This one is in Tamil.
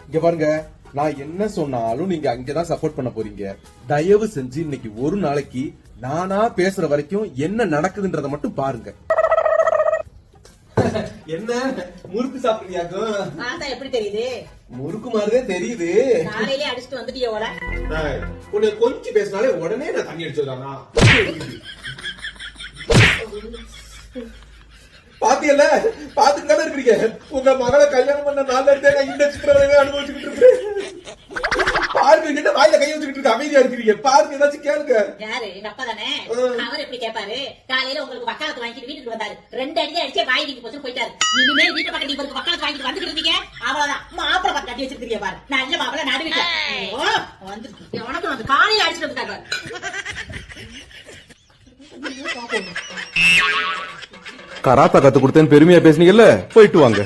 இங்க பாருங்க, நான் என்ன சொன்னாலும் நீங்க அங்கதான் சப்போர்ட் பண்ண போறீங்க. தயவு செஞ்சு இன்னைக்கு ஒரு நாளைக்கு நானா பேசுற வரைக்கும் என்ன நடக்குதுன்றத மட்டும் பாருங்க. என்ன முறுக்கு சாப்பிடுறியாக்கும்? எப்படி தெரியுது? முறுக்கு மாதிரியே தெரியுது. காலையிலே அடிச்சுட்டு வந்துட்டிய போல. உன்னை கொஞ்சம் பேசினாலே உடனே நான் தண்ணி அடிச்சிடலாம்னா. பாத்தியல்ல, பாத்துட்டு தானே இருக்கிறீங்க. உங்க மகளை கல்யாணம் பண்ண நாள்ல இருந்தே நான் இந்த சித்திரவதையை அனுபவிச்சுக்கிட்டு இருக்கேன். பாருங்க, என்ன வாயில கை வச்சுக்கிட்டு இருக்க, அமைதியா இருக்கிறீங்க. பாருங்க, ஏதாச்சும் கேளுங்க. யாரு? எங்க அப்பா தானே. அவர் எப்படி கேட்பாரு? காலையில உங்களுக்கு வக்காலத்து வாங்கிட்டு வீட்டுக்கு வந்தாரு. 2 அடியே அடிச்சே வாய் வீட்டு போச்சு போயிட்டாரு. இனிமே வீட்டை பக்கத்து இவருக்கு வக்காலத்து வாங்கிட்டு வந்துட்டு இருக்கீங்க. அவ்வளவுதான். மாப்பிளை பக்கம் கட்டி வச்சிருக்கீங்க பாரு. நல்ல மாப்பிளை நடுவிட்ட வந்து உனக்கு வந்து காலையில அடிச்சுட்டு வந்துட்டாங்க. கராத்தா கத்து கொடுத்தேன்னு பெருமையா பேசுனீங்கல்ல, போயிட்டு வாங்க.